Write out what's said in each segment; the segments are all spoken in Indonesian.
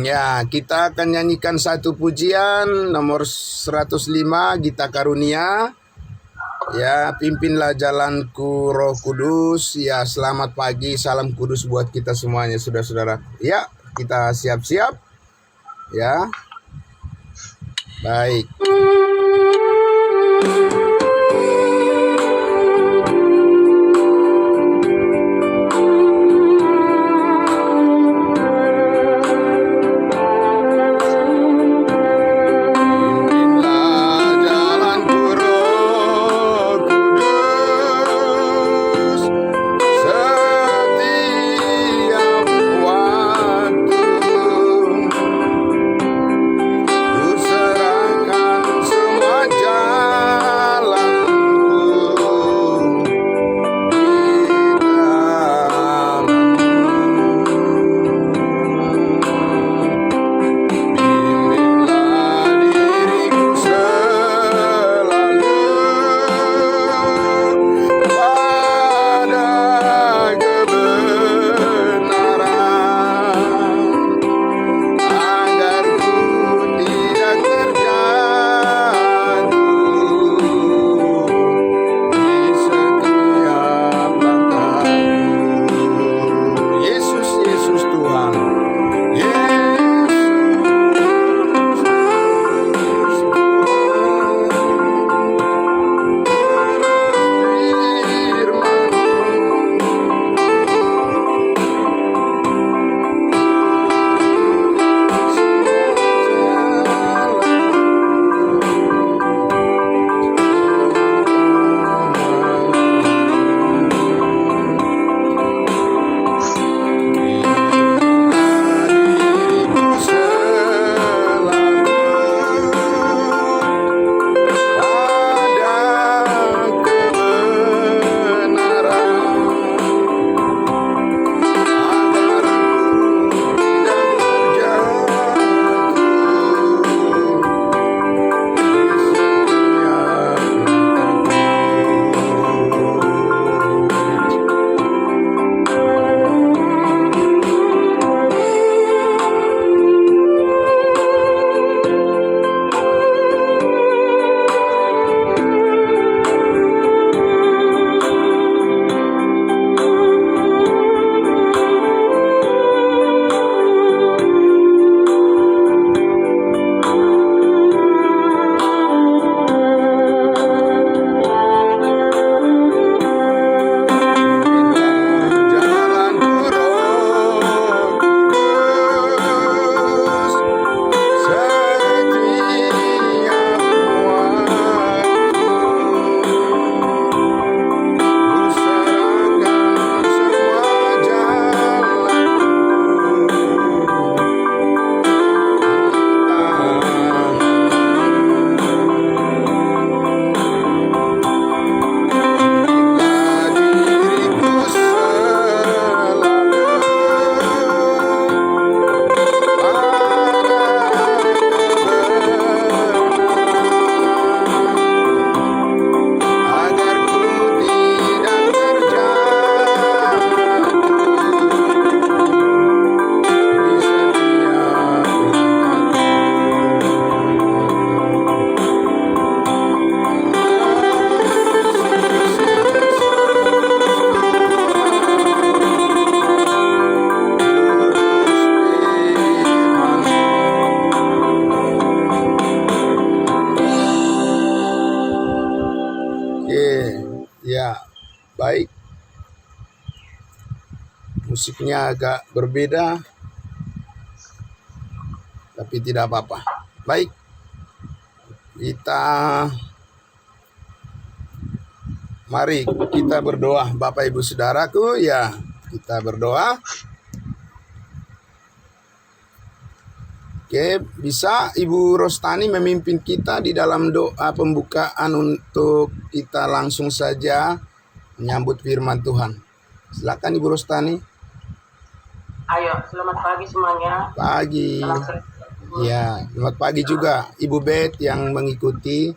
Ya, kita akan nyanyikan satu pujian nomor 105, Gita Karunia. Ya, pimpinlah jalanku Roh Kudus. Ya, selamat pagi, salam kudus buat kita semuanya, saudara-saudara. Ya, kita siap-siap. Ya, baik. Baik, musiknya agak berbeda, tapi tidak apa-apa. Baik, mari kita berdoa, Bapak Ibu Saudaraku. Ya, kita berdoa. Oke, bisa Ibu Rostani memimpin kita di dalam doa pembukaan untuk kita langsung saja menyambut firman Tuhan. Silakan Ibu Rostani. Ayo, selamat pagi semuanya. Pagi. Ya, selamat pagi juga Ibu Beth yang mengikuti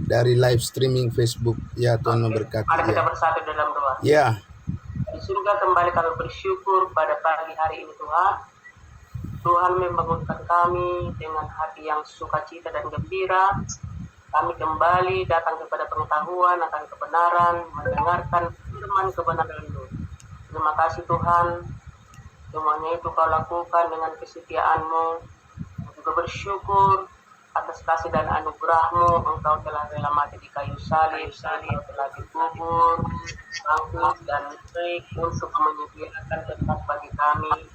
dari live streaming Facebook. Ya, Tuhan memberkati. Mari kita bersatu dalam doa. Ya. Di surga kembali kami bersyukur pada pagi hari ini Tuhan. Tuhan membangunkan kami dengan hati yang sukacita dan gembira. Kami kembali datang kepada pengetahuan akan kebenaran, mendengarkan firman kebenaran-Mu. Terima kasih Tuhan, semuanya itu Kau lakukan dengan kesetiaan-Mu. Juga bersyukur atas kasih dan anugerah-Mu. Engkau telah rela mati di kayu salib, Engkau telah dikubur, bangkit dan naik untuk menyediakan tempat bagi kami.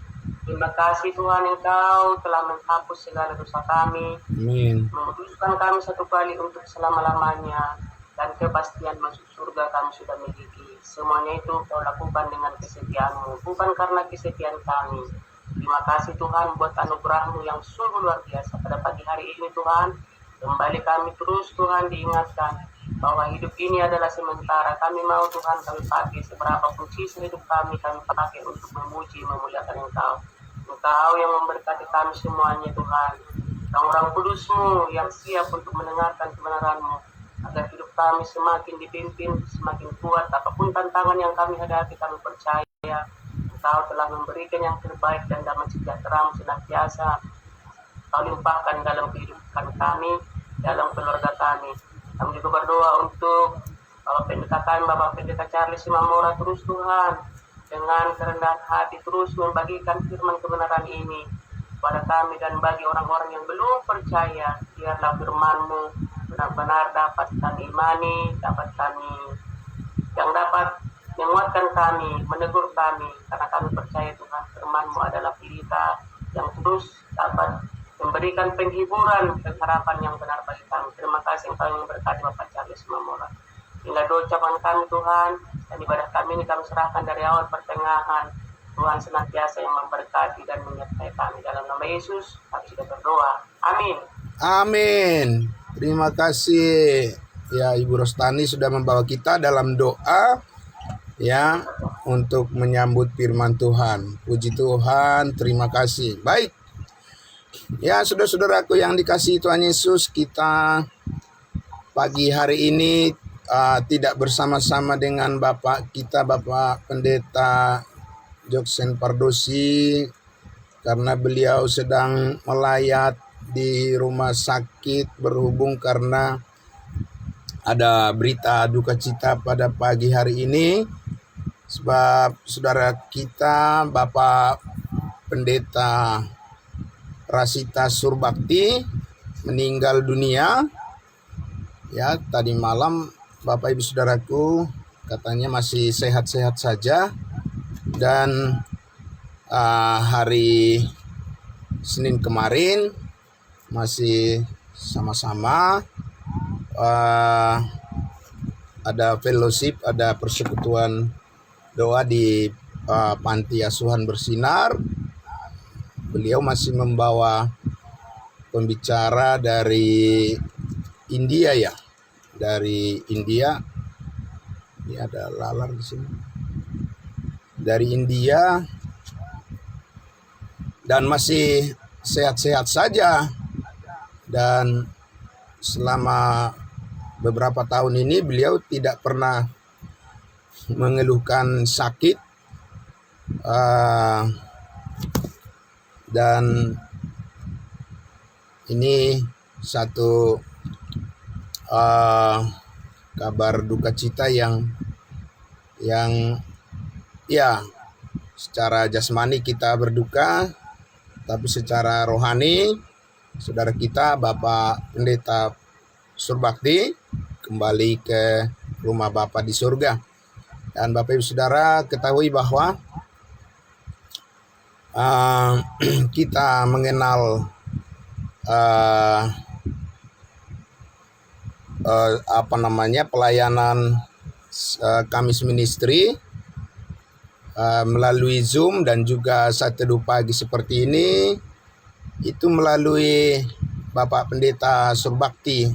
Terima kasih Tuhan, Engkau telah menghapus segala dosa kami, Amin. memutuskan kami satu kali untuk selama-lamanya, dan kepastian masuk surga kami sudah miliki. Semuanya itu Kau lakukan dengan kesetiaan-Mu, bukan karena kesetiaan kami. Terima kasih Tuhan buat anugerah-Mu yang sungguh luar biasa pada pagi hari ini Tuhan. Kembali kami terus Tuhan diingatkan bahwa hidup ini adalah sementara. Kami mau Tuhan kami pakai seberapa pun sisa hidup kami pakai untuk memuji, memuliakan Engkau. Engkau yang memberkati kami semuanya Tuhan. Orang kudus-Mu yang siap untuk mendengarkan kebenaran-Mu, agar hidup kami semakin dipimpin, semakin kuat. Apapun tantangan yang kami hadapi, kami percaya Engkau telah memberikan yang terbaik dan damai sejahtera-Mu senantiasa Kau limpahkan dalam kehidupan kami, dalam keluarga kami. Kami juga berdoa untuk Bapak Pendeta kami, Bapak Pendeta Charles Simamora, terus Tuhan dengan kerendahan hati terus membagikan firman kebenaran ini kepada kami dan bagi orang-orang yang belum percaya. Biarlah firman-Mu benar-benar dapat kami imani, dapat kami yang dapat menguatkan kami, menegur kami, karena kami percaya Tuhan firman-Mu adalah pelita yang terus dapat memberikan penghiburan dan harapan yang benar bagi kami. Terima kasih Engkau yang memberkati Bapak Charles Simamora. Hingga doa ucapan kami Tuhan, dan ibadah kami ini kami serahkan dari awal pertengahan. Tuhan senantiasa yang memberkati dan menyertai kami. Dalam nama Yesus kami sudah berdoa. Amin. Amin. Terima kasih ya Ibu Rostani sudah membawa kita dalam doa ya untuk menyambut firman Tuhan. Puji Tuhan, terima kasih. Baik. Ya, saudara-saudaraku yang dikasihi Tuhan Yesus, kita pagi hari ini tidak bersama-sama dengan Bapak kita, Bapak Pendeta Joksen Pardosi, karena beliau sedang melayat di rumah sakit berhubung karena ada berita duka cita pada pagi hari ini. Sebab saudara kita, Bapak Pendeta Rasita Surbakti meninggal dunia. Ya, tadi malam Bapak Ibu Saudaraku katanya masih sehat-sehat saja. Dan hari Senin kemarin masih sama-sama ada fellowship, ada persekutuan doa di Panti Asuhan Bersinar. Beliau masih membawa pembicara dari India ya, dari India. Ini ada lalar di sini. Dari India dan masih sehat-sehat saja. Dan selama beberapa tahun ini beliau tidak pernah mengeluhkan sakit. Dan ini satu kabar duka cita yang ya secara jasmani kita berduka, tapi secara rohani saudara kita Bapak Pendeta Surbakti kembali ke rumah Bapak di surga. Dan Bapak Ibu Saudara ketahui bahwa kita mengenal pelayanan Kamis Ministry melalui Zoom dan juga saat teduh pagi seperti ini itu melalui Bapak Pendeta Surbakti,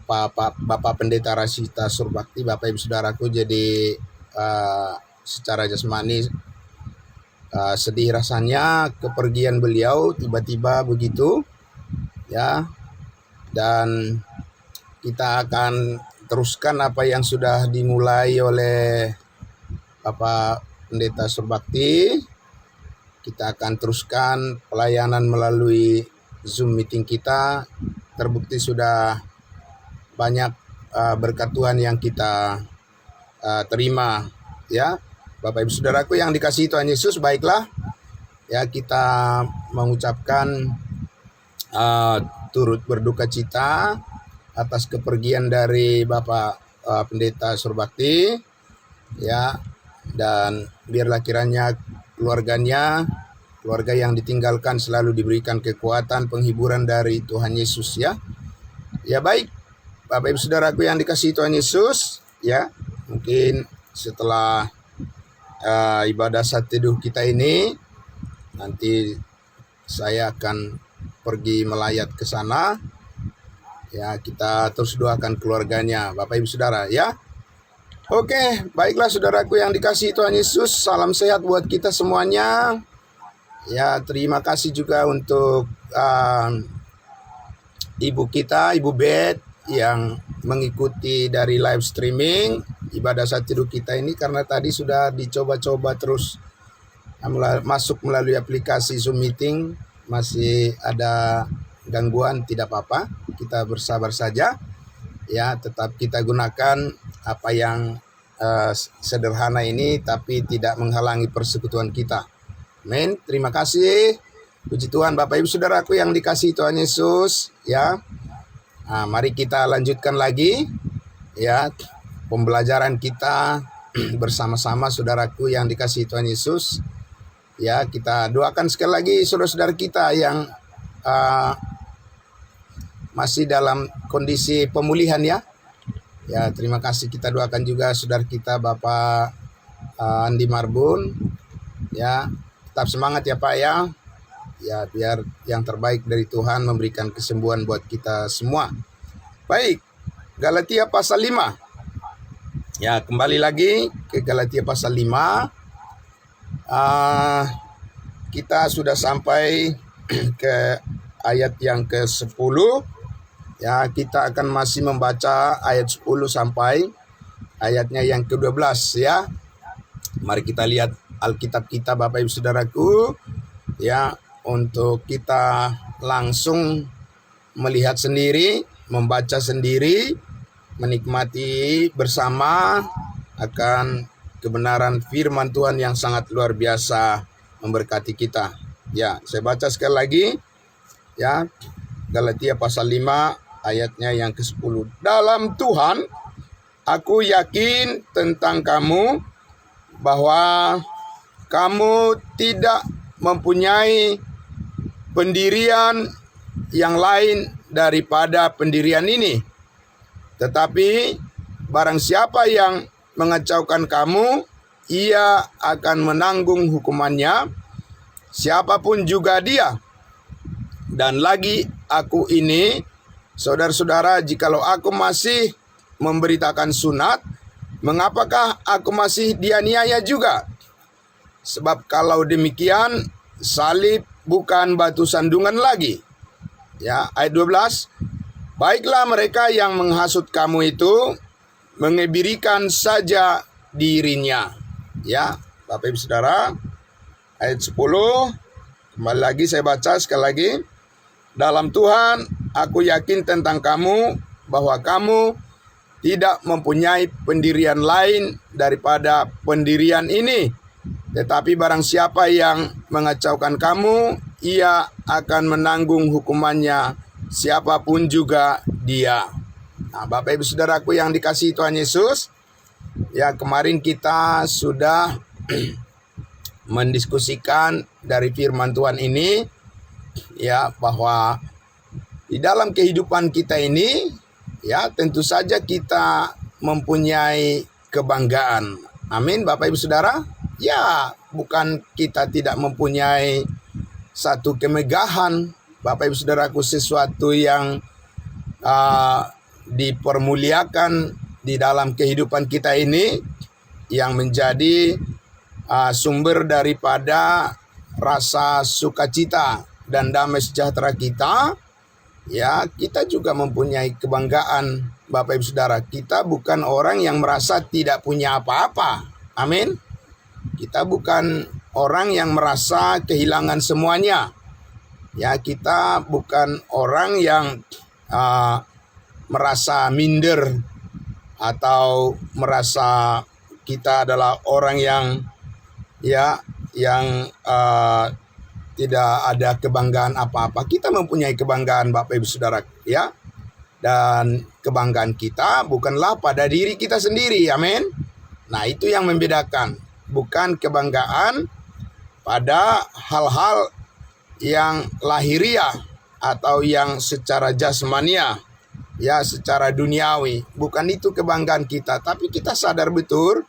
Bapak Pendeta Rasita Surbakti. Bapak Ibu Saudaraku, jadi secara jasmani sedih rasanya kepergian beliau tiba-tiba begitu ya. Dan kita akan teruskan apa yang sudah dimulai oleh Bapak Pendeta Surbakti kita akan teruskan pelayanan melalui Zoom meeting kita. Terbukti sudah banyak berkat Tuhan yang kita terima, ya. Bapak Ibu Saudaraku yang dikasihi Tuhan Yesus, baiklah ya, kita mengucapkan turut berduka cita atas kepergian dari Bapak Pendeta Surbakti, ya, dan biarlah kiranya keluarga yang ditinggalkan selalu diberikan kekuatan, penghiburan dari Tuhan Yesus, ya. Ya, baik Bapak Ibu Saudaraku yang dikasihi Tuhan Yesus, ya, mungkin setelah ibadah saat teduh kita ini, nanti saya akan pergi melayat ke sana, ya. Kita terus doakan keluarganya, Bapak Ibu Saudara, ya. Oke, baiklah saudaraku yang dikasihi Tuhan Yesus, salam sehat buat kita semuanya. Ya, terima kasih juga untuk ibu kita, Ibu Beth, yang mengikuti dari live streaming ibadah saat teduh kita ini, karena tadi sudah dicoba-coba terus masuk melalui aplikasi Zoom meeting, masih ada gangguan, tidak apa-apa, kita bersabar saja, ya. Tetap kita gunakan apa yang sederhana ini, tapi tidak menghalangi persekutuan kita. Amin. Terima kasih. Puji Tuhan Bapak Ibu Saudaraku yang dikasihi Tuhan Yesus, ya. Nah, mari kita lanjutkan lagi, ya, pembelajaran kita bersama-sama saudaraku yang dikasihi Tuhan Yesus. Ya, kita doakan sekali lagi saudara-saudara kita yang masih dalam kondisi pemulihan, ya. Ya, terima kasih, kita doakan juga saudara kita Bapak Andi Marbun, ya. Tetap semangat ya Pak, ya. Ya, biar yang terbaik dari Tuhan memberikan kesembuhan buat kita semua. Baik, Galatia pasal 5. Ya, kembali lagi ke Galatia pasal 5. Kita sudah sampai ke ayat yang ke-10. Ya, kita akan masih membaca ayat 10 sampai ayatnya yang ke-12, ya. Mari kita lihat Alkitab kita Bapak Ibu Saudaraku, ya, untuk kita langsung melihat sendiri, membaca sendiri, menikmati bersama akan kebenaran firman Tuhan yang sangat luar biasa memberkati kita. Ya, saya baca sekali lagi, ya, Galatia pasal 5 ayatnya yang ke-10. Dalam Tuhan, aku yakin tentang kamu bahwa kamu tidak mempunyai pendirian yang lain daripada pendirian ini. Tetapi barang siapa yang mengacaukan kamu, ia akan menanggung hukumannya, siapapun juga dia. Dan lagi aku ini, saudara-saudara, jikalau aku masih memberitakan sunat, mengapakah aku masih dianiaya juga? Sebab kalau demikian, salib bukan batu sandungan lagi. Ya, ayat 12. Baiklah mereka yang menghasut kamu itu mengebirikan saja dirinya. Ya, Bapak Ibu Saudara, ayat 10. Kembali lagi saya baca sekali lagi. Dalam Tuhan, aku yakin tentang kamu bahwa kamu tidak mempunyai pendirian lain daripada pendirian ini. Tetapi barang siapa yang mengacaukan kamu, ia akan menanggung hukumannya, siapapun juga dia. Nah, Bapak Ibu Saudaraku yang dikasihi Tuhan Yesus, ya, kemarin kita sudah mendiskusikan dari firman Tuhan ini, ya, bahwa di dalam kehidupan kita ini, ya, tentu saja kita mempunyai kebanggaan. Amin, Bapak Ibu Saudara. Ya, bukan kita tidak mempunyai satu kemegahan, Bapak Ibu Saudaraku, sesuatu yang dipermuliakan di dalam kehidupan kita ini, yang menjadi sumber daripada rasa sukacita dan damai sejahtera kita. Ya, kita juga mempunyai kebanggaan, Bapak Ibu Saudara. Kita bukan orang yang merasa tidak punya apa-apa. Amin. Kita bukan orang yang merasa kehilangan semuanya. Ya, kita bukan orang yang merasa minder atau merasa kita adalah orang yang tidak ada kebanggaan apa-apa. Kita mempunyai kebanggaan Bapak Ibu Saudara, ya. Dan kebanggaan kita bukanlah pada diri kita sendiri, amin. Nah, itu yang membedakan. Bukan kebanggaan pada hal-hal yang lahiriah atau yang secara jasmania, ya, secara duniawi. Bukan itu kebanggaan kita, tapi kita sadar betul,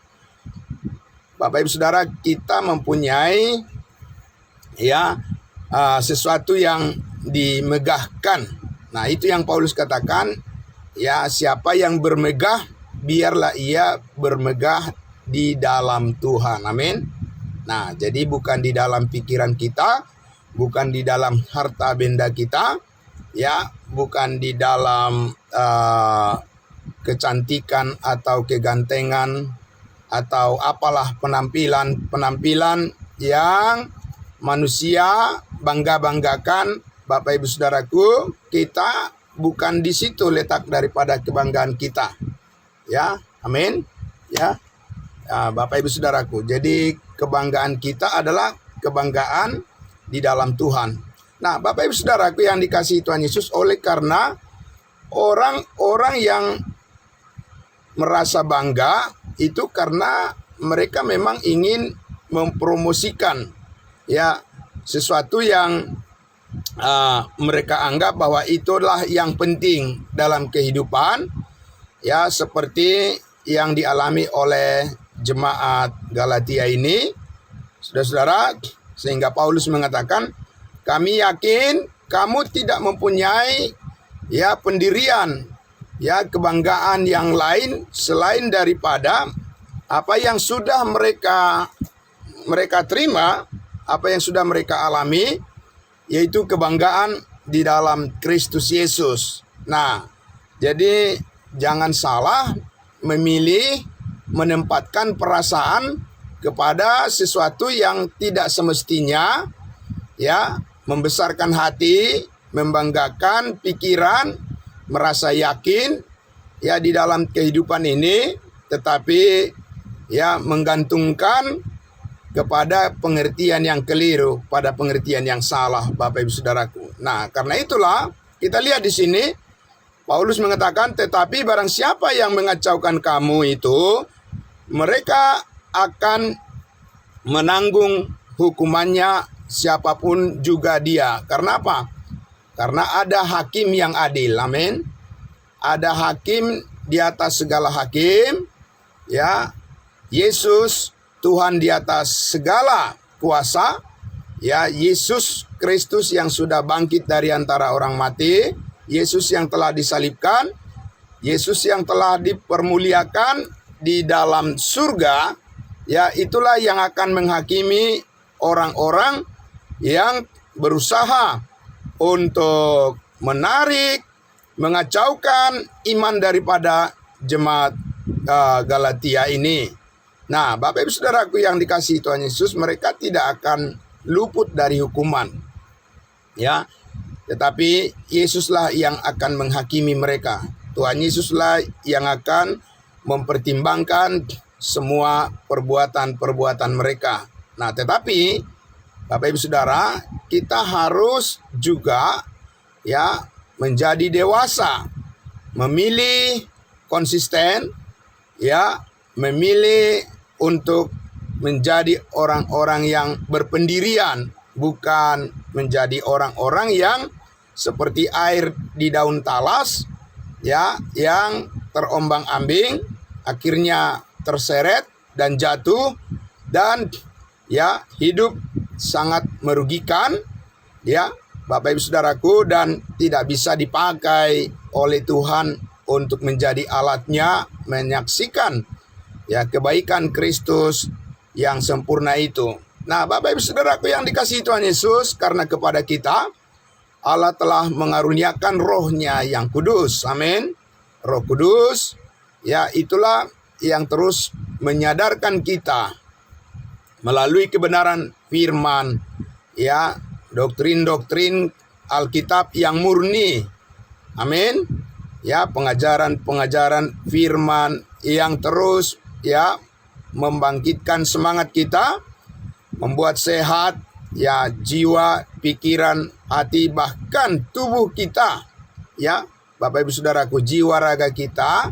Bapak Ibu Saudara, kita mempunyai sesuatu yang dimegahkan. Nah, itu yang Paulus katakan, ya, siapa yang bermegah, biarlah ia bermegah di dalam Tuhan. Amin. Nah, jadi bukan di dalam pikiran kita, bukan di dalam harta benda kita, ya, bukan di dalam kecantikan atau kegantengan atau apalah penampilan yang manusia bangga-banggakan. Bapak Ibu Saudaraku, kita bukan di situ letak daripada kebanggaan kita. Ya, amin. Ya, Bapak Ibu Saudaraku. Jadi kebanggaan kita adalah kebanggaan di dalam Tuhan. Nah, Bapak Ibu Saudaraku yang dikasihi Tuhan Yesus, oleh karena orang-orang yang merasa bangga itu karena mereka memang ingin mempromosikan, ya, sesuatu yang mereka anggap bahwa itulah yang penting dalam kehidupan, ya, seperti yang dialami oleh jemaat Galatia ini, saudara-saudara, sehingga Paulus mengatakan, kami yakin kamu tidak mempunyai, ya, pendirian, ya, kebanggaan yang lain selain daripada apa yang sudah mereka terima, apa yang sudah mereka alami, yaitu kebanggaan di dalam Kristus Yesus. Nah, jadi jangan salah memilih menempatkan perasaan kepada sesuatu yang tidak semestinya, ya, membesarkan hati, membanggakan pikiran, merasa yakin, ya, di dalam kehidupan ini, tetapi, ya, menggantungkan kepada pengertian yang keliru, pada pengertian yang salah, Bapak Ibu Saudaraku. Nah, karena itulah kita lihat di sini Paulus mengatakan, tetapi barang siapa yang mengacaukan kamu itu, mereka akan menanggung hukumannya, siapapun juga dia. Karena apa? Karena ada hakim yang adil. Amin. Ada hakim di atas segala hakim, ya, Yesus Tuhan di atas segala kuasa, ya, Yesus Kristus yang sudah bangkit dari antara orang mati, Yesus yang telah disalibkan, Yesus yang telah dipermuliakan di dalam surga, ya, itulah yang akan menghakimi orang-orang yang berusaha untuk menarik, mengacaukan iman daripada jemaat Galatia ini. Nah, Bapak Ibu Saudaraku yang dikasihi Tuhan Yesus, mereka tidak akan luput dari hukuman, ya, tetapi Yesuslah yang akan menghakimi mereka. Tuhan Yesuslah yang akan mempertimbangkan semua perbuatan-perbuatan mereka. Nah, tetapi Bapak Ibu Saudara, kita harus juga, ya, menjadi dewasa, memilih konsisten, ya, memilih untuk menjadi orang-orang yang berpendirian, bukan menjadi orang-orang yang seperti air di daun talas, ya, yang terombang-ambing, akhirnya terseret dan jatuh, dan, ya, hidup sangat merugikan, ya, Bapak Ibu Saudaraku, dan tidak bisa dipakai oleh Tuhan untuk menjadi alatnya menyaksikan, ya, kebaikan Kristus yang sempurna itu. Nah, Bapak Ibu Saudaraku yang dikasihi Tuhan Yesus, karena kepada kita Allah telah mengaruniakan Roh-Nya yang kudus. Amin. Roh Kudus, ya, itulah yang terus menyadarkan kita, melalui kebenaran firman, ya, doktrin-doktrin Alkitab yang murni. Amin. Ya, pengajaran-pengajaran firman yang terus ya membangkitkan semangat kita, membuat sehat ya jiwa, pikiran, hati, bahkan tubuh kita. Ya, Bapak Ibu Saudaraku, jiwa raga kita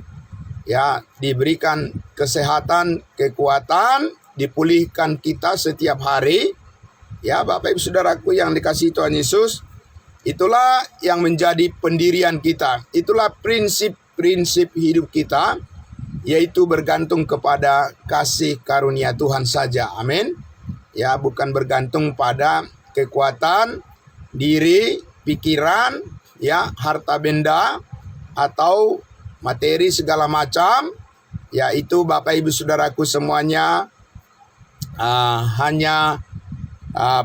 ya diberikan kesehatan, kekuatan, dipulihkan kita setiap hari. Ya, Bapak Ibu Saudaraku yang dikasihi Tuhan Yesus, itulah yang menjadi pendirian kita. Itulah prinsip-prinsip hidup kita, yaitu bergantung kepada kasih karunia Tuhan saja. Amin. Ya, bukan bergantung pada kekuatan diri, pikiran, ya, harta benda atau materi segala macam. Ya, itu Bapak Ibu Saudaraku semuanya hanya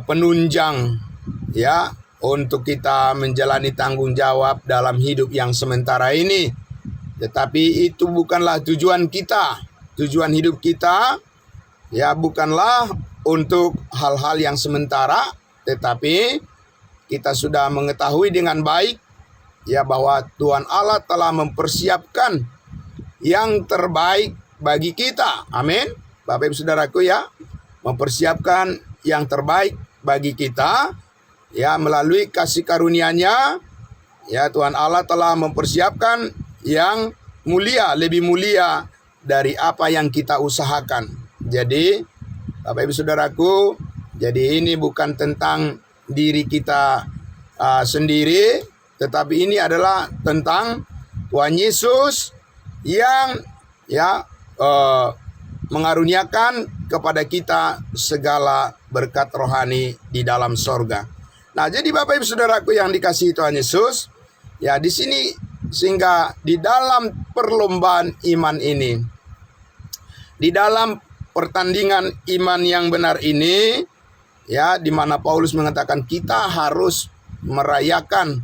penunjang ya untuk kita menjalani tanggung jawab dalam hidup yang sementara ini. Tetapi itu bukanlah tujuan kita. Tujuan hidup kita ya bukanlah untuk hal-hal yang sementara, tetapi kita sudah mengetahui dengan baik ya bahwa Tuhan Allah telah mempersiapkan yang terbaik bagi kita. Amin. Bapak Ibu Saudaraku ya, mempersiapkan yang terbaik bagi kita ya melalui kasih karunia-Nya. Ya, Tuhan Allah telah mempersiapkan yang mulia, lebih mulia dari apa yang kita usahakan. Jadi Bapak Ibu Saudaraku, jadi ini bukan tentang diri kita sendiri, tetapi ini adalah tentang Tuhan Yesus yang ya mengaruniakan kepada kita segala berkat rohani di dalam sorga. Nah, jadi Bapak Ibu Saudaraku yang dikasihi Tuhan Yesus, ya di sini sehingga di dalam perlombaan iman ini, di dalam pertandingan iman yang benar ini, ya di mana Paulus mengatakan kita harus merayakan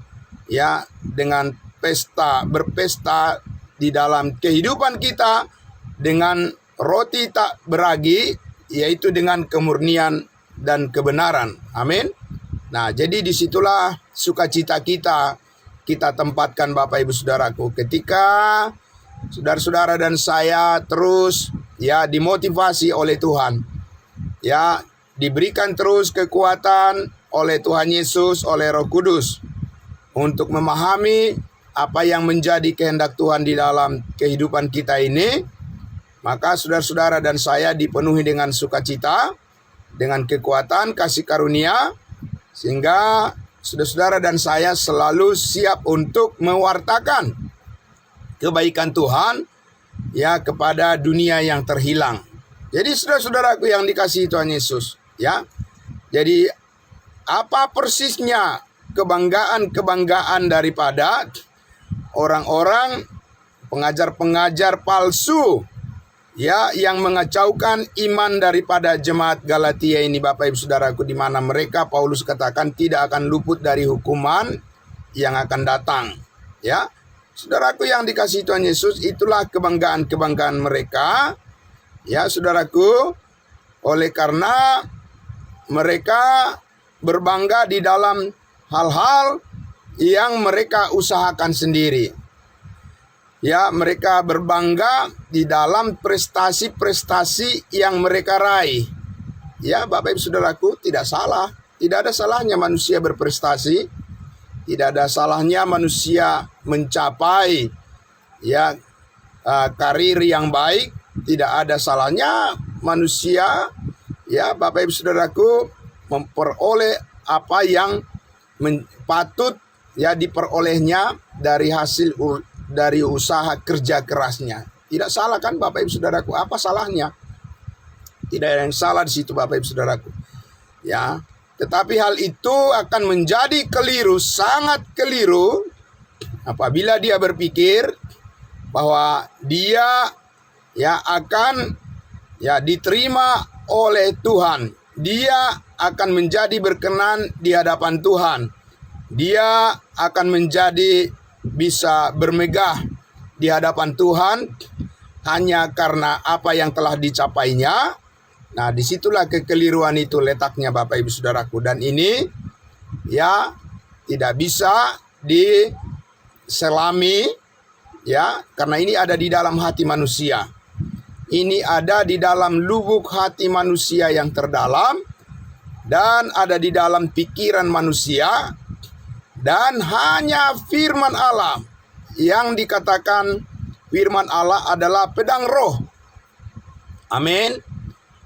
ya dengan berpesta di dalam kehidupan kita dengan roti tak beragi, yaitu dengan kemurnian dan kebenaran. Amin. Nah, jadi disitulah sukacita kita tempatkan Bapak Ibu Saudaraku, ketika saudara-saudara dan saya terus ya dimotivasi oleh Tuhan, ya diberikan terus kekuatan oleh Tuhan Yesus, oleh Roh Kudus untuk memahami apa yang menjadi kehendak Tuhan di dalam kehidupan kita ini. Maka saudara-saudara dan saya dipenuhi dengan sukacita, dengan kekuatan kasih karunia, sehingga saudara-saudara dan saya selalu siap untuk mewartakan kebaikan Tuhan ya kepada dunia yang terhilang. Jadi saudara-saudaraku yang dikasihi Tuhan Yesus, ya. Jadi apa persisnya kebanggaan daripada orang-orang pengajar-pengajar palsu ya yang mengacaukan iman daripada jemaat Galatia ini, Bapak Ibu Saudaraku, di mana mereka Paulus katakan tidak akan luput dari hukuman yang akan datang. Ya, saudaraku yang dikasihi Tuhan Yesus, itulah kebanggaan mereka. Ya, saudaraku, oleh karena mereka berbangga di dalam hal-hal yang mereka usahakan sendiri. Ya, mereka berbangga di dalam prestasi-prestasi yang mereka raih. Ya, Bapak Ibu Saudaraku, tidak salah. Tidak ada salahnya manusia berprestasi. Tidak ada salahnya manusia mencapai ya karir yang baik. Tidak ada salahnya manusia ya Bapak Ibu Saudaraku memperoleh apa yang patut ya diperolehnya dari hasil dari usaha kerja kerasnya. Tidak salah kan Bapak Ibu Saudaraku? Apa salahnya? Tidak ada yang salah di situ Bapak Ibu Saudaraku. Ya, tetapi hal itu akan menjadi keliru, sangat keliru apabila dia berpikir bahwa dia ya akan ya diterima oleh Tuhan. Dia akan menjadi berkenan di hadapan Tuhan. Dia akan menjadi bisa bermegah di hadapan Tuhan hanya karena apa yang telah dicapainya, Nah, disitulah kekeliruan itu letaknya Bapak Ibu Saudaraku. Dan ini ya tidak bisa diselami ya, karena ini ada di dalam hati manusia. Ini ada di dalam lubuk hati manusia yang terdalam dan ada di dalam pikiran manusia, dan hanya firman Allah yang dikatakan firman Allah adalah pedang roh. Amin.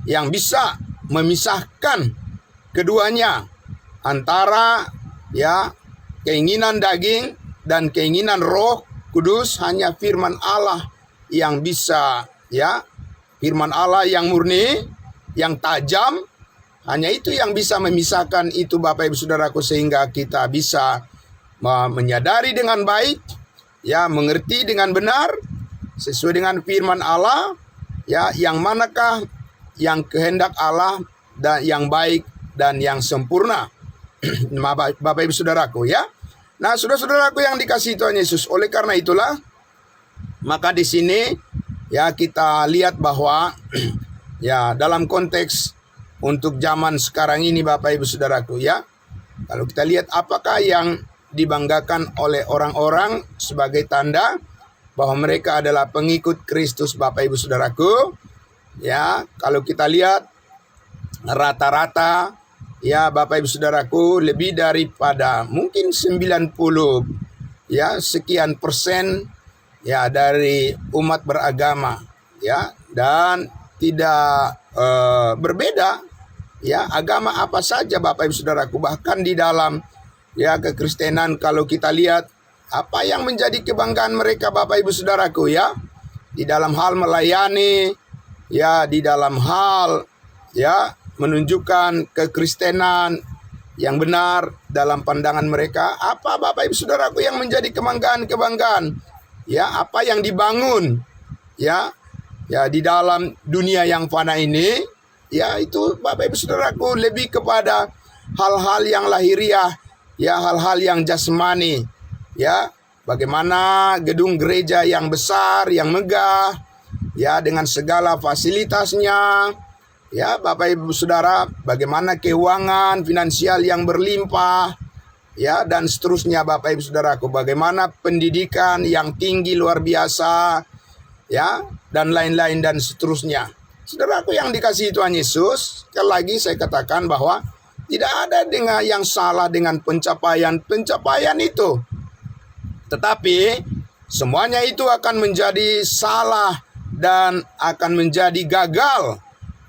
Yang bisa memisahkan keduanya, antara ya keinginan daging dan keinginan Roh Kudus. Hanya firman Allah yang bisa, ya, firman Allah yang murni, yang tajam, hanya itu yang bisa memisahkan itu Bapak Ibu Saudaraku, sehingga kita bisa menyadari dengan baik, ya, mengerti dengan benar sesuai dengan firman Allah, ya, yang manakah yang kehendak Allah dan yang baik dan yang sempurna. Bapak Ibu Saudaraku, ya. Nah, saudara-saudaraku yang dikasihi Tuhan Yesus, oleh karena itulah maka di sini ya kita lihat bahwa ya dalam konteks untuk zaman sekarang ini Bapak Ibu Saudaraku, ya, kalau kita lihat apakah yang dibanggakan oleh orang-orang sebagai tanda bahwa mereka adalah pengikut Kristus Bapak Ibu Saudaraku, ya, kalau kita lihat rata-rata ya Bapak Ibu Saudaraku, lebih daripada mungkin 90 ya sekian persen ya dari umat beragama, ya, dan tidak berbeda ya agama apa saja Bapak Ibu Saudaraku. Bahkan di dalam ya kekristenan, kalau kita lihat apa yang menjadi kebanggaan mereka Bapak Ibu Saudaraku, ya, di dalam hal melayani, ya, di dalam hal ya menunjukkan kekristenan yang benar dalam pandangan mereka. Apa Bapak Ibu Saudaraku yang menjadi kebanggaan? Ya, apa yang dibangun ya di dalam dunia yang fana ini, ya, itu Bapak Ibu Saudaraku lebih kepada hal-hal yang lahiriah, ya, hal-hal yang jasmani, ya. Bagaimana gedung gereja yang besar, yang megah, ya, dengan segala fasilitasnya, ya, Bapak Ibu Saudara, bagaimana keuangan finansial yang berlimpah, ya, dan seterusnya Bapak Ibu Saudaraku, bagaimana pendidikan yang tinggi luar biasa, ya, dan lain-lain dan seterusnya. Saudaraku yang dikasihi Tuhan Yesus, sekali lagi saya katakan bahwa tidak ada dengan yang salah dengan pencapaian itu. Tetapi semuanya itu akan menjadi salah dan akan menjadi gagal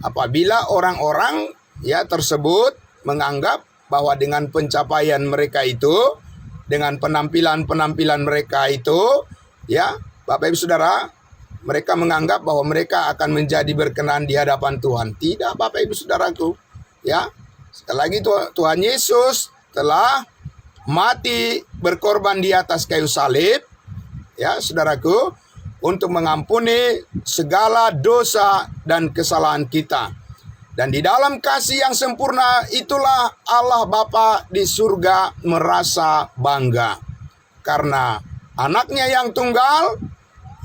apabila orang-orang ya tersebut menganggap bahwa dengan pencapaian mereka itu, dengan penampilan mereka itu, ya, Bapak Ibu Saudara, mereka menganggap bahwa mereka akan menjadi berkenan di hadapan Tuhan. Tidak Bapak Ibu Saudaraku, ya. Sekali lagi Tuhan Yesus telah mati berkorban di atas kayu salib, ya saudaraku, untuk mengampuni segala dosa dan kesalahan kita. Dan di dalam kasih yang sempurna itulah Allah Bapa di surga merasa bangga. Karena anaknya yang tunggal,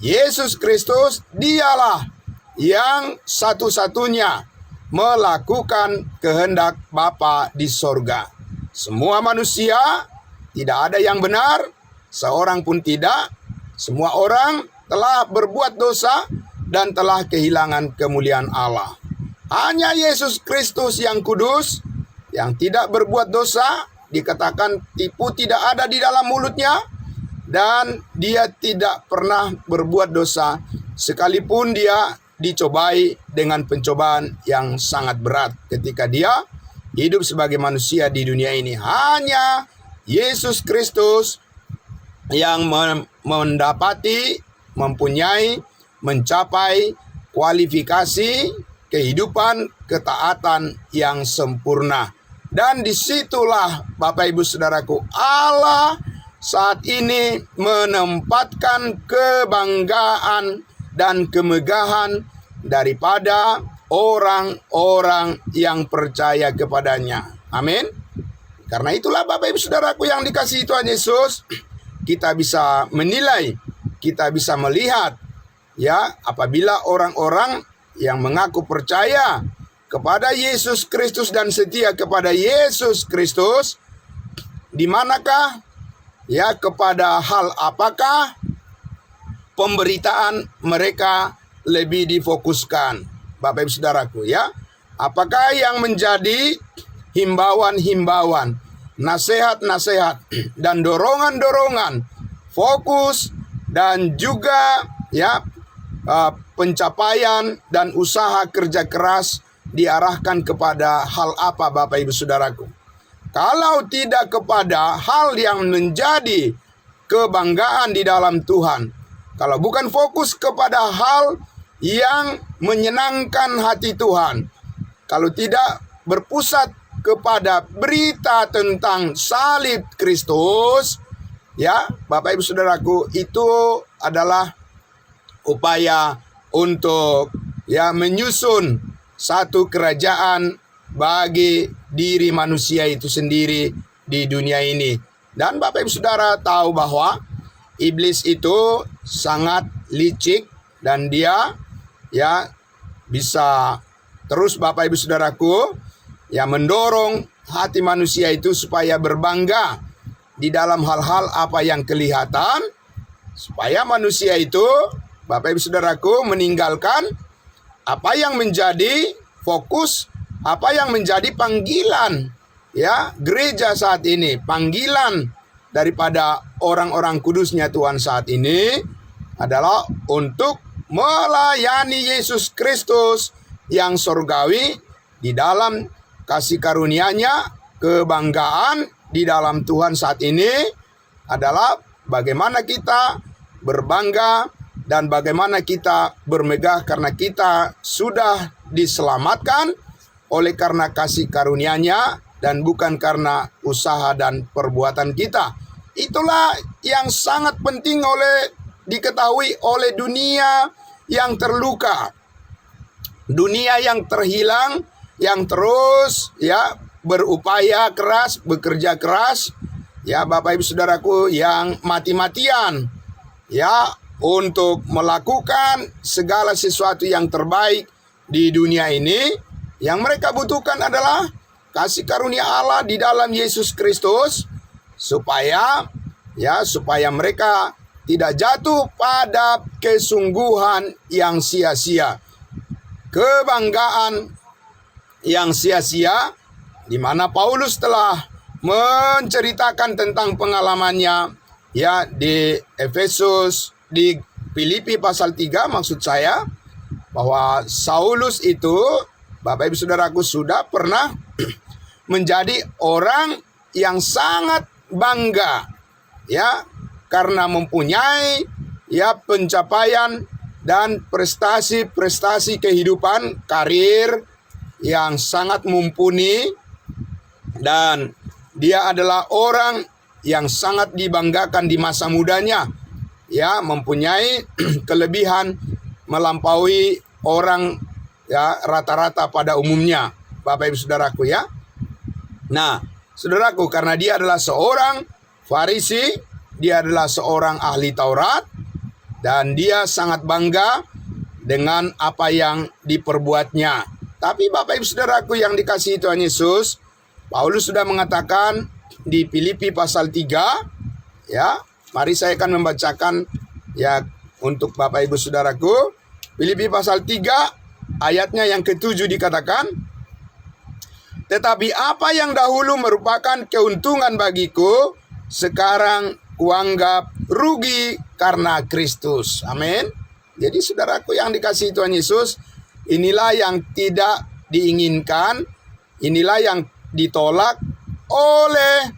Yesus Kristus, dialah yang satu-satunya melakukan kehendak Bapa di surga. Semua manusia tidak ada yang benar, seorang pun tidak. Semua orang telah berbuat dosa dan telah kehilangan kemuliaan Allah. Hanya Yesus Kristus yang kudus, yang tidak berbuat dosa, dikatakan tipu tidak ada di dalam mulutnya, dan dia tidak pernah berbuat dosa, sekalipun dia dicobai dengan pencobaan yang sangat berat ketika dia hidup sebagai manusia di dunia ini. Hanya Yesus Kristus yang mendapati, mempunyai, mencapai kualifikasi kehidupan ketaatan yang sempurna. Dan disitulah Bapak Ibu Saudaraku, Allah saat ini menempatkan kebanggaan dan kemegahan daripada orang-orang yang percaya kepadanya. Amin. Karena itulah Bapak Ibu Saudaraku yang dikasihi Tuhan Yesus, kita bisa menilai, kita bisa melihat, ya, apabila orang-orang yang mengaku percaya kepada Yesus Kristus dan setia kepada Yesus Kristus, di manakah ya, kepada hal apakah pemberitaan mereka lebih difokuskan, Bapak Ibu Saudaraku ya? Apakah yang menjadi himbauan-himbauan, nasihat-nasihat dan dorongan-dorongan, fokus dan juga ya pencapaian dan usaha kerja keras diarahkan kepada hal apa, Bapak Ibu Saudaraku? Kalau tidak kepada hal yang menjadi kebanggaan di dalam Tuhan, kalau bukan fokus kepada hal yang menyenangkan hati Tuhan, kalau tidak berpusat kepada berita tentang salib Kristus, ya Bapak Ibu Saudaraku, itu adalah upaya untuk ya menyusun satu kerajaan bagi diri manusia itu sendiri di dunia ini. Dan Bapak Ibu Saudara tahu bahwa iblis itu sangat licik dan dia ya bisa terus, Bapak Ibu Saudaraku, ya mendorong hati manusia itu supaya berbangga di dalam hal-hal apa yang kelihatan, supaya manusia itu, Bapak Ibu Saudaraku, meninggalkan apa yang menjadi fokus, apa yang menjadi panggilan ya gereja saat ini, panggilan daripada orang-orang kudusnya Tuhan saat ini adalah untuk melayani Yesus Kristus yang surgawi di dalam kasih karunia-Nya. Kebanggaan di dalam Tuhan saat ini adalah bagaimana kita berbangga dan bagaimana kita bermegah karena kita sudah diselamatkan oleh karena kasih karunia-Nya dan bukan karena usaha dan perbuatan kita. Itulah yang sangat penting diketahui oleh dunia yang terluka, dunia yang terhilang, yang terus ya berupaya keras, bekerja keras, ya Bapak Ibu Saudaraku, yang mati-matian ya untuk melakukan segala sesuatu yang terbaik di dunia ini. Yang mereka butuhkan adalah kasih karunia Allah di dalam Yesus Kristus, supaya mereka tidak jatuh pada kesungguhan yang sia-sia, kebanggaan yang sia-sia, di mana Paulus telah menceritakan tentang pengalamannya ya di Efesus, di Filipi pasal 3 maksud saya, bahwa Saulus itu, Bapak Ibu Saudaraku, sudah pernah menjadi orang yang sangat bangga ya karena mempunyai ya pencapaian dan prestasi-prestasi kehidupan karir yang sangat mumpuni, dan dia adalah orang yang sangat dibanggakan di masa mudanya ya, mempunyai kelebihan melampaui orang ya rata-rata pada umumnya, Bapak Ibu Saudaraku ya. Nah, Saudaraku, karena dia adalah seorang Farisi, dia adalah seorang ahli Taurat, dan dia sangat bangga dengan apa yang diperbuatnya. Tapi Bapak Ibu Saudaraku yang dikasihi Tuhan Yesus, Paulus sudah mengatakan di Filipi pasal 3 ya. Mari saya akan membacakan ya untuk Bapak Ibu Saudaraku. Filipi pasal 3 ayatnya yang ke-7 dikatakan, "Tetapi apa yang dahulu merupakan keuntungan bagiku, sekarang kuanggap rugi karena Kristus." Amin. Jadi saudaraku yang dikasihi Tuhan Yesus, inilah yang tidak diinginkan, inilah yang ditolak oleh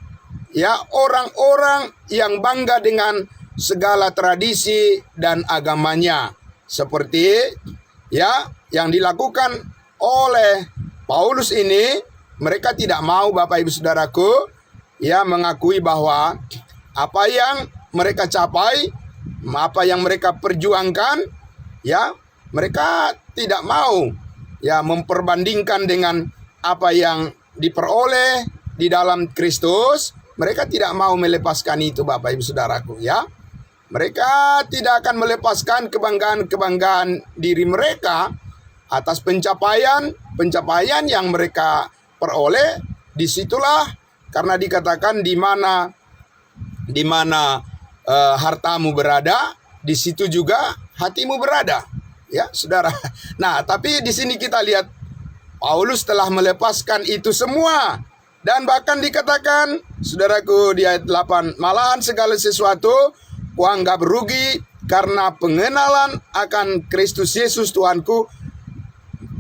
ya orang-orang yang bangga dengan segala tradisi dan agamanya. Seperti ya yang dilakukan oleh Paulus ini, mereka tidak mau, Bapak Ibu Saudaraku, ya mengakui bahwa apa yang mereka capai, apa yang mereka perjuangkan, ya mereka tidak mau ya memperbandingkan dengan apa yang diperoleh di dalam Kristus. Mereka tidak mau melepaskan itu, Bapak Ibu Saudaraku ya. Mereka tidak akan melepaskan kebanggaan-kebanggaan diri mereka atas pencapaian yang mereka peroleh. Disitulah karena dikatakan di mana hartamu berada, di situ juga hatimu berada. Ya, saudara. Nah, tapi di sini kita lihat Paulus telah melepaskan itu semua. Dan bahkan dikatakan, saudaraku, di ayat 8, malahan segala sesuatu kuanggap rugi karena pengenalan akan Kristus Yesus Tuhanku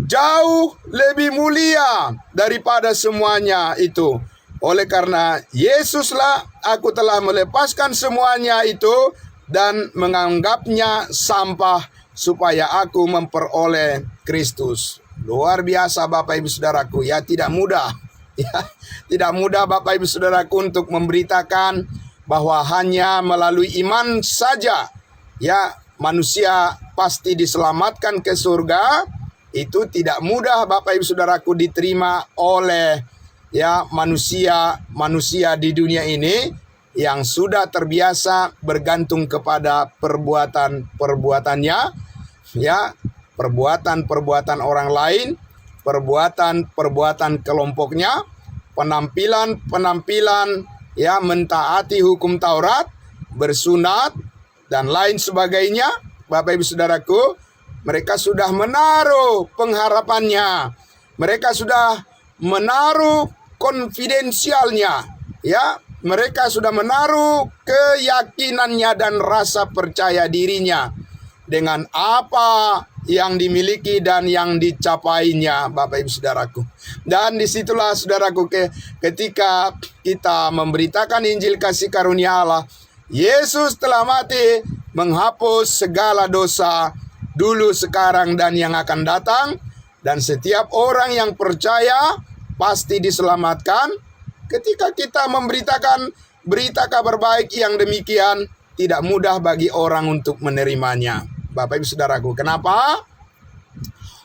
jauh lebih mulia daripada semuanya itu. Oleh karena Yesuslah aku telah melepaskan semuanya itu dan menganggapnya sampah supaya aku memperoleh Kristus. Luar biasa Bapak Ibu Saudaraku, ya tidak mudah. Ya, tidak mudah Bapak Ibu Saudaraku untuk memberitakan bahwa hanya melalui iman saja ya manusia pasti diselamatkan ke surga. Itu tidak mudah Bapak Ibu Saudaraku diterima oleh ya manusia di dunia ini yang sudah terbiasa bergantung kepada perbuatannya, ya, perbuatan orang lain, perbuatan kelompoknya, penampilan ya mentaati hukum Taurat, bersunat dan lain sebagainya. Bapak Ibu Saudaraku, mereka sudah menaruh pengharapannya, mereka sudah menaruh konfidensialnya, ya, mereka sudah menaruh keyakinannya dan rasa percaya dirinya dengan apa yang dimiliki dan yang dicapainya, Bapak Ibu Saudaraku. Dan disitulah saudaraku ketika kita memberitakan Injil kasih karunia Allah, Yesus telah mati menghapus segala dosa dulu, sekarang, dan yang akan datang. Dan setiap orang yang percaya pasti diselamatkan. Ketika kita memberitakan berita kabar baik yang demikian, tidak mudah bagi orang untuk menerimanya. Bapak Ibu Saudaraku, kenapa?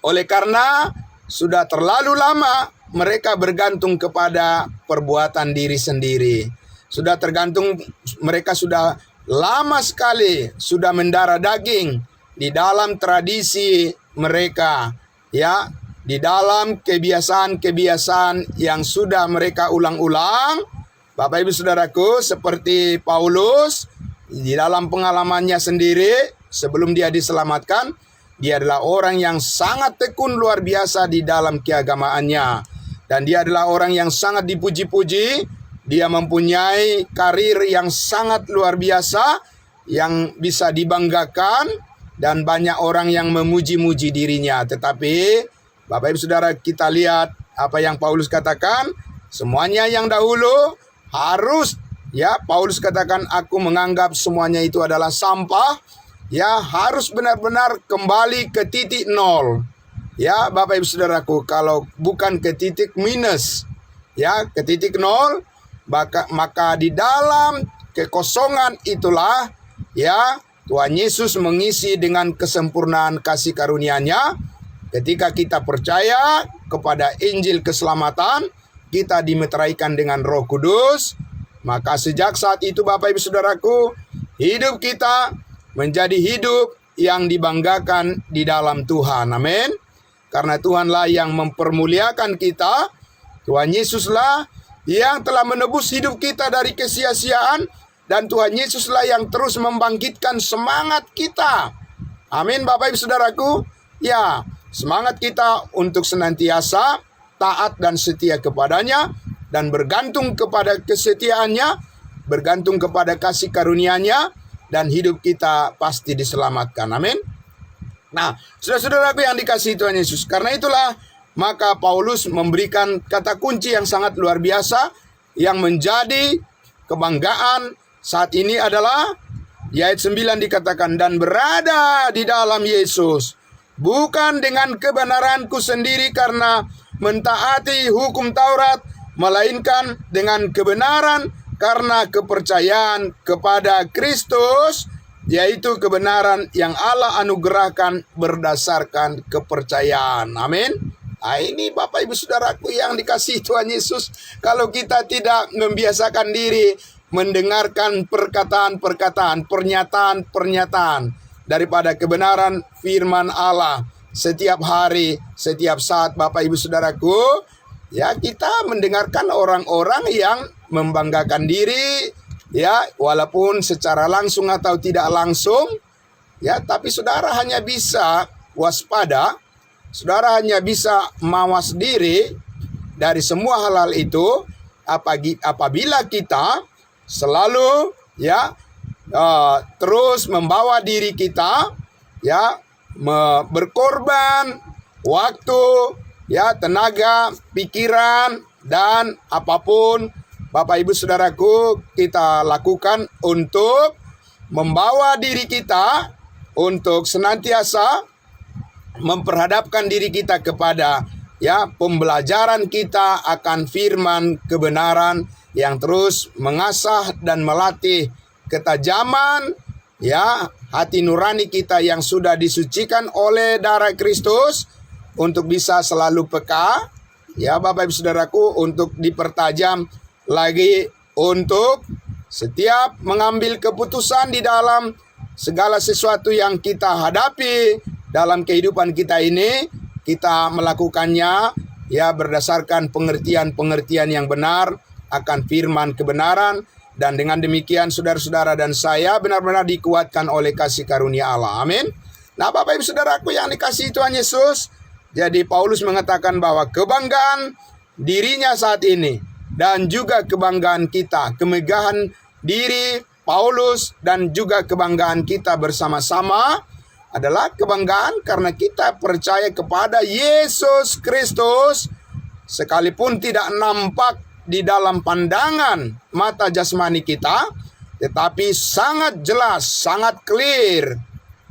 Oleh karena sudah terlalu lama mereka bergantung kepada perbuatan diri sendiri. Sudah tergantung, mereka sudah lama sekali sudah mendarah daging di dalam tradisi mereka, ya, di dalam kebiasaan-kebiasaan yang sudah mereka ulang-ulang. Bapak Ibu Saudaraku, seperti Paulus di dalam pengalamannya sendiri sebelum dia diselamatkan, dia adalah orang yang sangat tekun luar biasa di dalam keagamaannya. Dan dia adalah orang yang sangat dipuji-puji. Dia mempunyai karir yang sangat luar biasa, yang bisa dibanggakan, dan banyak orang yang memuji-muji dirinya. Tetapi Bapak Ibu Saudara, kita lihat apa yang Paulus katakan, semuanya yang dahulu harus, ya, Paulus katakan aku menganggap semuanya itu adalah sampah, ya, harus benar-benar kembali ke titik nol. Ya, Bapak Ibu Saudaraku, kalau bukan ke titik minus, ya, ke titik nol, maka di dalam kekosongan itulah, ya, Tuhan Yesus mengisi dengan kesempurnaan kasih karunia-Nya. Ketika kita percaya kepada Injil keselamatan, kita dimeteraikan dengan Roh Kudus, maka sejak saat itu Bapak Ibu Saudaraku, hidup kita menjadi hidup yang dibanggakan di dalam Tuhan. Amin. Karena Tuhanlah yang mempermuliakan kita. Tuhan Yesuslah yang telah menebus hidup kita dari kesia-siaan. Dan Tuhan Yesuslah yang terus membangkitkan semangat kita. Amin Bapak Ibu Saudaraku. Ya, semangat kita untuk senantiasa taat dan setia kepadanya, dan bergantung kepada kesetiaannya, bergantung kepada kasih karunia-Nya, dan hidup kita pasti diselamatkan. Amin. Nah, saudara-saudaraku yang dikasihi Tuhan Yesus, karena itulah maka Paulus memberikan kata kunci yang sangat luar biasa yang menjadi kebanggaan saat ini adalah di ayat 9 dikatakan, dan berada di dalam Yesus, bukan dengan kebenaranku sendiri karena mentaati hukum Taurat, melainkan dengan kebenaran karena kepercayaan kepada Kristus, yaitu kebenaran yang Allah anugerahkan berdasarkan kepercayaan. Amin. Nah, ini Bapak Ibu Saudaraku yang dikasihi Tuhan Yesus, kalau kita tidak membiasakan diri mendengarkan perkataan-perkataan, pernyataan-pernyataan daripada kebenaran firman Allah, setiap hari, setiap saat Bapak Ibu Saudaraku, ya kita mendengarkan orang-orang yang membanggakan diri, ya walaupun secara langsung atau tidak langsung, ya tapi saudara hanya bisa waspada, saudara hanya bisa mawas diri dari semua hal-hal itu apabila kita selalu ya terus membawa diri kita ya berkorban waktu, ya tenaga, pikiran, dan apapun Bapak Ibu Saudaraku kita lakukan untuk membawa diri kita untuk senantiasa memperhadapkan diri kita kepada ya pembelajaran kita akan firman kebenaran yang terus mengasah dan melatih ketajaman ya hati nurani kita yang sudah disucikan oleh darah Kristus untuk bisa selalu peka ya Bapak Ibu Saudaraku, untuk dipertajam lagi untuk setiap mengambil keputusan di dalam segala sesuatu yang kita hadapi dalam kehidupan kita ini. Kita melakukannya ya berdasarkan pengertian-pengertian yang benar akan firman kebenaran. Dan dengan demikian saudara-saudara dan saya benar-benar dikuatkan oleh kasih karunia Allah. Amin. Nah Bapak Ibu Saudaraku yang dikasihi Tuhan Yesus, jadi Paulus mengatakan bahwa kebanggaan dirinya saat ini dan juga kebanggaan kita, kemegahan diri Paulus dan juga kebanggaan kita bersama-sama adalah kebanggaan karena kita percaya kepada Yesus Kristus, sekalipun tidak nampak di dalam pandangan mata jasmani kita, tetapi sangat jelas, sangat clear,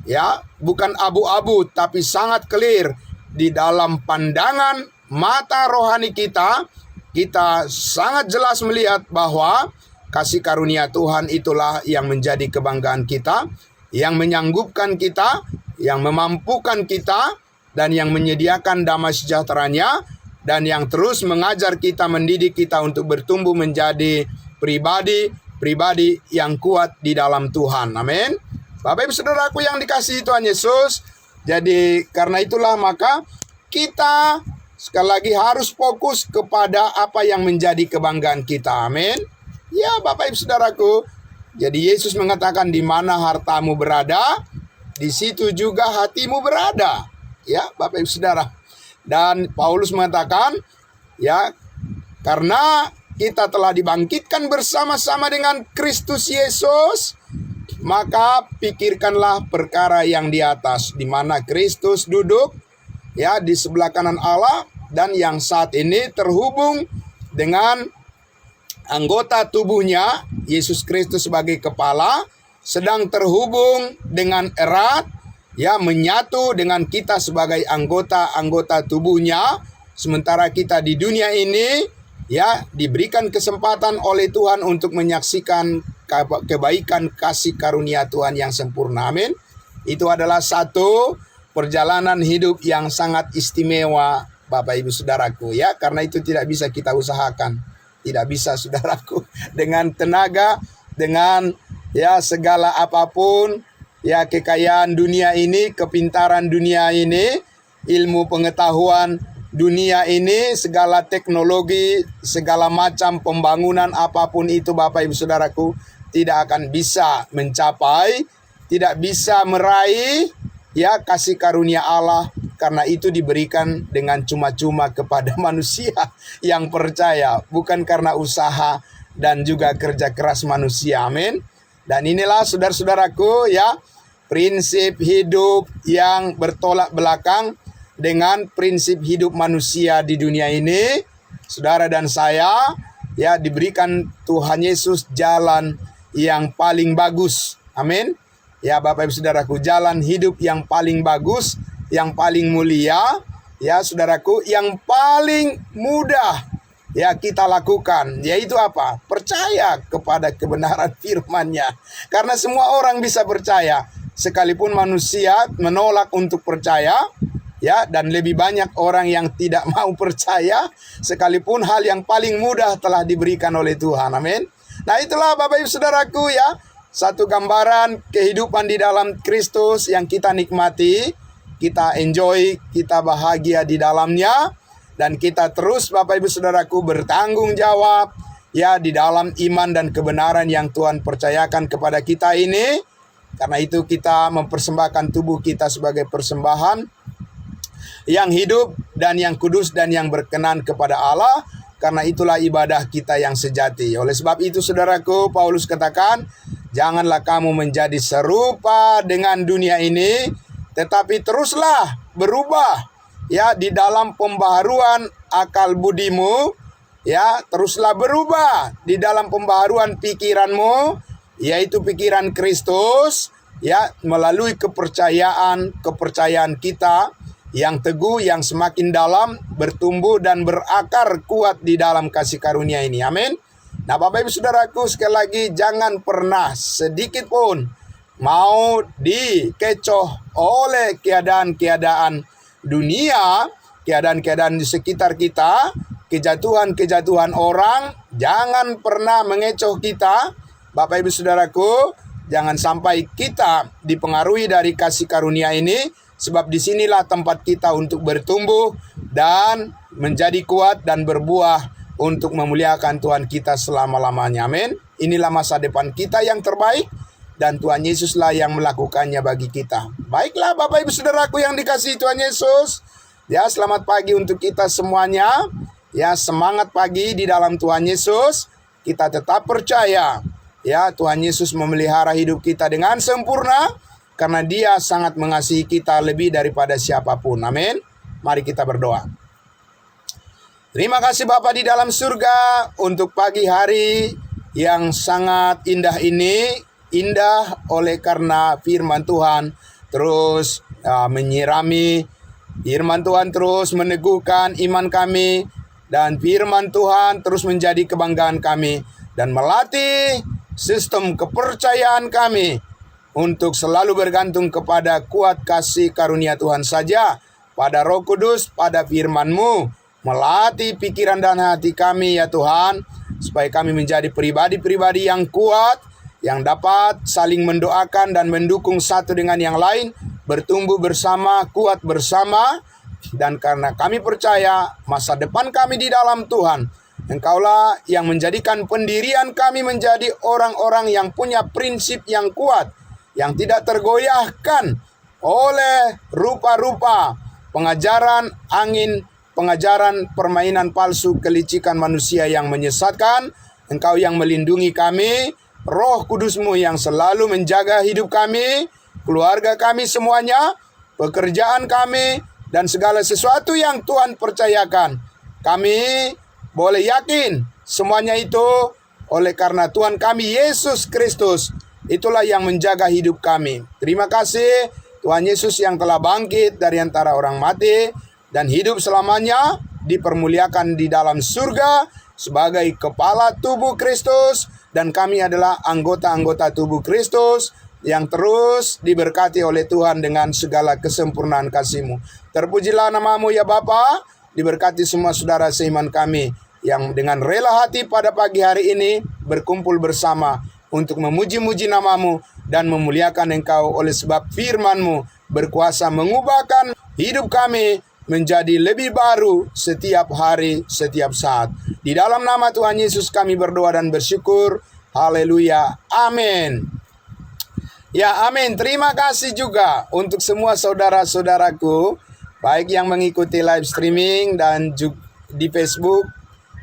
ya, bukan abu-abu, tapi sangat clear di dalam pandangan mata rohani kita. Kita sangat jelas melihat bahwa kasih karunia Tuhan itulah yang menjadi kebanggaan kita, yang menyanggupkan kita, yang memampukan kita, dan yang menyediakan damai sejahteranya, dan yang terus mengajar kita, mendidik kita untuk bertumbuh menjadi pribadi yang kuat di dalam Tuhan. Amin. Bapak Ibu Saudaraku yang dikasihi Tuhan Yesus, jadi karena itulah maka kita sekali lagi harus fokus kepada apa yang menjadi kebanggaan kita. Amin. Ya Bapak Ibu Saudaraku, jadi Yesus mengatakan di mana hartamu berada, di situ juga hatimu berada. Ya Bapak Ibu Saudara. Dan Paulus mengatakan, ya karena kita telah dibangkitkan bersama-sama dengan Kristus Yesus, maka pikirkanlah perkara yang di atas, di mana Kristus duduk ya di sebelah kanan Allah, dan yang saat ini terhubung dengan anggota tubuhnya, Yesus Kristus sebagai kepala, sedang terhubung dengan erat, ya menyatu dengan kita sebagai anggota-anggota tubuhnya. Sementara kita di dunia ini, ya diberikan kesempatan oleh Tuhan untuk menyaksikan kebaikan kasih karunia Tuhan yang sempurna. Amin. Itu adalah satu perjalanan hidup yang sangat istimewa Bapak Ibu Saudaraku, ya, karena itu tidak bisa kita usahakan. Tidak bisa saudaraku, dengan tenaga, dengan ya segala apapun, ya kekayaan dunia ini, kepintaran dunia ini, ilmu pengetahuan dunia ini, segala teknologi, segala macam pembangunan apapun itu Bapak Ibu Saudaraku, tidak akan bisa mencapai, tidak bisa meraih ya kasih karunia Allah, karena itu diberikan dengan cuma-cuma kepada manusia yang percaya, bukan karena usaha dan juga kerja keras manusia. Amin. Dan inilah saudara-saudaraku ya, prinsip hidup yang bertolak belakang dengan prinsip hidup manusia di dunia ini. Saudara dan saya ya diberikan Tuhan Yesus jalan yang paling bagus. Amin. Ya Bapak Ibu Saudaraku, jalan hidup yang paling bagus, yang paling mulia, ya saudaraku, yang paling mudah ya kita lakukan, yaitu apa? Percaya kepada kebenaran firman-Nya. Karena semua orang bisa percaya, sekalipun manusia menolak untuk percaya, ya, dan lebih banyak orang yang tidak mau percaya, sekalipun hal yang paling mudah telah diberikan oleh Tuhan. Amin. Nah itulah Bapak Ibu Saudaraku ya, satu gambaran kehidupan di dalam Kristus yang kita nikmati, kita enjoy, kita bahagia di dalamnya, dan kita terus Bapak Ibu Saudaraku bertanggung jawab ya di dalam iman dan kebenaran yang Tuhan percayakan kepada kita ini. Karena itu kita mempersembahkan tubuh kita sebagai persembahan yang hidup dan yang kudus dan yang berkenan kepada Allah. Karena itulah ibadah kita yang sejati. Oleh sebab itu saudaraku, Paulus katakan, janganlah kamu menjadi serupa dengan dunia ini, tetapi teruslah berubah ya di dalam pembaharuan akal budimu, ya teruslah berubah di dalam pembaharuan pikiranmu, yaitu pikiran Kristus, ya melalui kepercayaan kita yang teguh, yang semakin dalam, bertumbuh dan berakar kuat di dalam kasih karunia ini. Amin. Nah Bapak Ibu Saudaraku, sekali lagi jangan pernah sedikit pun mau dikecoh oleh keadaan-keadaan dunia, keadaan-keadaan di sekitar kita, kejatuhan-kejatuhan orang. Jangan pernah mengecoh kita, Bapak Ibu Saudaraku. Jangan sampai kita dipengaruhi dari kasih karunia ini, sebab disinilah tempat kita untuk bertumbuh dan menjadi kuat dan berbuah untuk memuliakan Tuhan kita selama-lamanya. Amin. Inilah masa depan kita yang terbaik, dan Tuhan Yesuslah yang melakukannya bagi kita. Baiklah Bapak Ibu Saudaraku yang dikasihi Tuhan Yesus, ya selamat pagi untuk kita semuanya. Ya semangat pagi di dalam Tuhan Yesus. Kita tetap percaya ya Tuhan Yesus memelihara hidup kita dengan sempurna, karena Dia sangat mengasihi kita lebih daripada siapapun. Amin. Mari kita berdoa. Terima kasih Bapa di dalam surga untuk pagi hari yang sangat indah ini. Indah oleh karena firman Tuhan terus menyirami. Firman Tuhan terus meneguhkan iman kami. Dan firman Tuhan terus menjadi kebanggaan kami. Dan melatih sistem kepercayaan kami untuk selalu bergantung kepada kuat kasih karunia Tuhan saja, pada Roh Kudus, pada firman-Mu. Melatih pikiran dan hati kami ya Tuhan, supaya kami menjadi pribadi-pribadi yang kuat, yang dapat saling mendoakan dan mendukung satu dengan yang lain, bertumbuh bersama, kuat bersama. Dan karena kami percaya masa depan kami di dalam Tuhan, Engkaulah yang menjadikan pendirian kami menjadi orang-orang yang punya prinsip yang kuat, yang tidak tergoyahkan oleh rupa-rupa pengajaran angin, pengajaran permainan palsu, kelicikan manusia yang menyesatkan. Engkau yang melindungi kami, Roh Kudus-Mu yang selalu menjaga hidup kami, keluarga kami semuanya, pekerjaan kami, dan segala sesuatu yang Tuhan percayakan. Kami boleh yakin semuanya itu oleh karena Tuhan kami Yesus Kristus. Itulah yang menjaga hidup kami. Terima kasih Tuhan Yesus yang telah bangkit dari antara orang mati dan hidup selamanya, dipermuliakan di dalam surga sebagai kepala tubuh Kristus. Dan kami adalah anggota-anggota tubuh Kristus yang terus diberkati oleh Tuhan dengan segala kesempurnaan kasih-Mu. Terpujilah nama-Mu ya Bapa. Diberkati semua saudara seiman kami yang dengan rela hati pada pagi hari ini berkumpul bersama untuk memuji-muji nama-Mu dan memuliakan Engkau, oleh sebab firman-Mu berkuasa mengubahkan hidup kami menjadi lebih baru setiap hari, setiap saat. Di dalam nama Tuhan Yesus kami berdoa dan bersyukur. Haleluya. Amin. Ya, amin. Terima kasih juga untuk semua saudara-saudaraku, baik yang mengikuti live streaming dan di Facebook,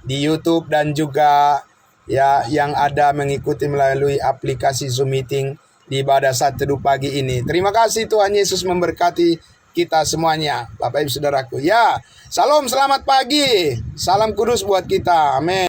di YouTube, dan juga ya yang ada mengikuti melalui aplikasi Zoom Meeting di ibadah Saat Teduh pagi ini. Terima kasih, Tuhan Yesus memberkati kita semuanya, Bapak Ibu Saudaraku. Ya, salam, selamat pagi. Salam kudus buat kita. Amin.